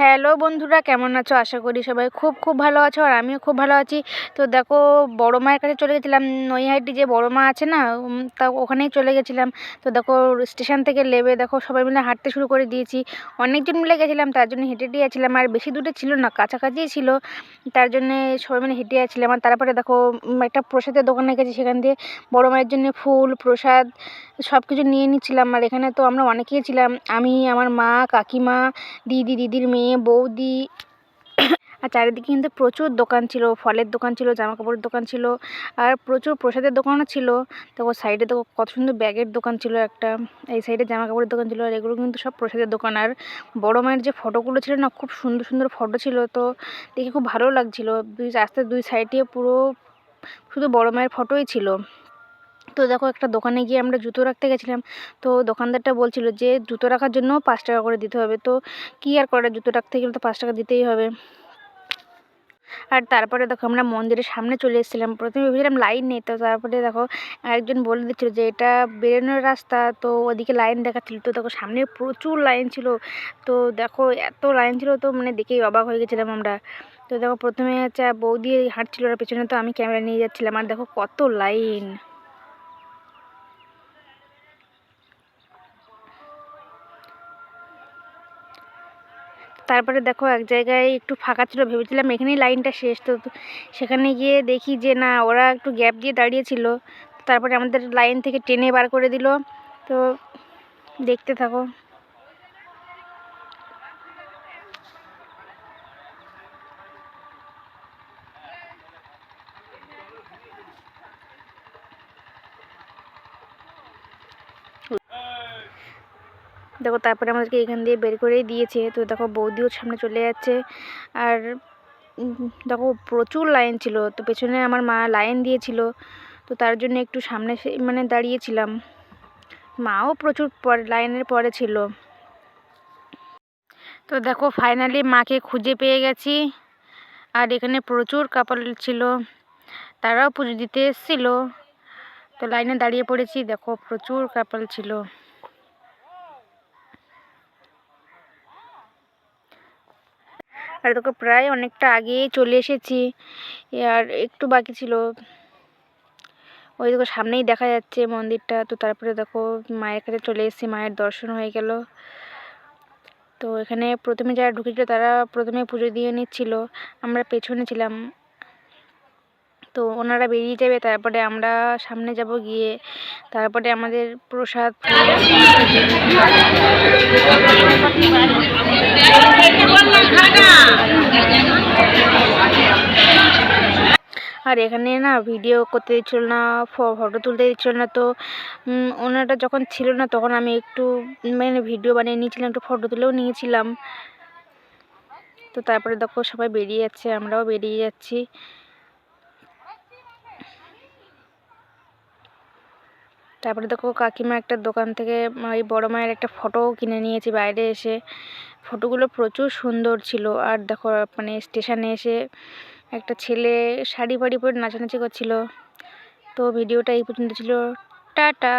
Hello বন্ধুরা, কেমন আছো? আশা করি সবাই খুব খুব ভালো আছো, আর আমিও খুব ভালো আছি। তো দেখো, বড় মায়ের কাছে চলে গেছিলাম। নৈহাটি যে বড় মা আছে না, তা ওখানেই চলে গেছিলাম। তো দেখো, স্টেশন থেকে নেমে দেখো সবাই মিলে হাঁটতে শুরু করে দিয়েছি। অনেকজন মিলে গেছিলাম, তার জন্য হেঁটে হেঁটে যাচ্ছিলাম। আর বেশি দূরে ছিল না, কাছাকাছিই ছিল, তার জন্যে সবাই মিলে হেঁটে যাচ্ছিলাম। আর তারপরে দেখো, একটা প্রসাদের দোকানে গেছি, সেখান দিয়ে বড় মায়ের জন্য ফুল প্রসাদ সব কিছু নিয়ে নিচ্ছিলাম। আর এখানে তো আমরা অনেকেই ছিলাম, আমি, আমার মা, কাকিমা, দিদি, দিদির মেয়ে, বৌদি। আর চারিদিকে কিন্তু প্রচুর দোকান ছিল, ফলের দোকান ছিল, জামা কাপড়ের দোকান ছিল, আর প্রচুর প্রসাদের দোকানও ছিল। দেখো সাইডে দেখো কত সুন্দর ব্যাগের দোকান ছিল একটা, এই সাইডে জামা কাপড়ের দোকান ছিল, আর এগুলো কিন্তু সব প্রসাদের দোকান। আর বড় মায়ের যে ফটোগুলো ছিল না, খুব সুন্দর সুন্দর ফটো ছিল, তো দেখে খুব ভালো লাগছিল। রাস্তার দুই সাইডে পুরো শুধু বড় মায়ের ফটোই ছিল। তো দেখো, একটা দোকানে গিয়ে আমরা জুতো রাখতে গেছিলাম। তো দোকানদারটা বলছিল যে জুতো রাখার জন্য 5 টাকা করে দিতে হবে। তো কী আর করা, জুতো রাখতে গেলে তো 5 টাকা দিতেই হবে। আর তারপরে দেখো, আমরা মন্দিরের সামনে চলে এসেছিলাম। প্রথমে ভেবেছিলাম লাইন নেই, তো তারপরে দেখো একজন বলে দিচ্ছিল যে এটা বেরোনোর রাস্তা, তো ওদিকে লাইন দেখাচ্ছিল। তো দেখো সামনে প্রচুর লাইন ছিল। তো দেখো এত লাইন ছিল, তো মানে দেখেই অবাক হয়ে গেছিলাম আমরা। তো দেখো প্রথমে হচ্ছে বৌদি হাঁটছিল, আর পেছনে তো আমি ক্যামেরা নিয়ে যাচ্ছিলাম। আর দেখো কত লাইন। তারপরে দেখো এক জায়গায় একটু ফাঁকা ছিল, ভেবেছিলাম এখানেই লাইনটা শেষ। তো সেখানে গিয়ে দেখি যে না, ওরা একটু গ্যাপ দিয়ে দাঁড়িয়েছিল। তারপরে আমাদের লাইন থেকে টেনে বার করে দিল। তো দেখতে থাকো। দেখো তারপরে আমাদেরকে এখান দিয়ে বের করেই দিয়েছে। তো দেখো বৌদিও সামনে চলে যাচ্ছে। আর দেখো প্রচুর লাইন ছিল, তো পেছনে আমার মা লাইন দিয়েছিল, তো তার জন্য একটু সামনে মানে দাঁড়িয়েছিলাম। মাও প্রচুর পরে লাইনের পরে ছিল। তো দেখো ফাইনালি মাকে খুঁজে পেয়ে গেছি। আর এখানে প্রচুর কাপল ছিল, তারাও পুজো দিতে এসেছিল। তো লাইনে দাঁড়িয়ে পড়েছি, দেখো প্রচুর কাপল ছিল। আর দেখো প্রায় অনেকটা আগেই চলে এসেছি, আর একটু বাকি ছিল। ওই দেখো সামনেই দেখা যাচ্ছে মন্দিরটা। তো তারপরে দেখো মায়ের কাছে চলে এসেছি, মায়ের দর্শন হয়ে গেল। তো এখানে প্রথমে যারা ঢুকেছিল তারা প্রথমে পুজো দিয়ে নিচ্ছিল, আমরা পেছনে ছিলাম। তো ওনারা বেরিয়ে যাবে, তারপরে আমরা সামনে যাব, গিয়ে তারপরে আমাদের প্রসাদ। আর এখানে না ভিডিও করতে দিচ্ছিল না, ফটো তুলতে দিচ্ছিল না। তো ওনারা যখন ছিল না, তখন আমি একটু মানে ভিডিও বানিয়ে নিয়েছিলাম, একটু ফটো তুলেও নিয়েছিলাম। তো তারপরে দেখো সবাই বেরিয়ে যাচ্ছে, আমরাও বেরিয়ে যাচ্ছি। তারপরে দেখো কাকিমা একটা দোকান থেকে ওই বড় মায়ের একটা ফটো কিনে নিয়েছি বাইরে এসে। ফটোগুলো প্রচুর সুন্দর ছিল। আর দেখো মানে স্টেশনে এসে একটা ছেলে শাড়ি ফাড়ি পরে নাচানাচি করছিল। তো ভিডিওটা এই পর্যন্ত ছিল। টাটা।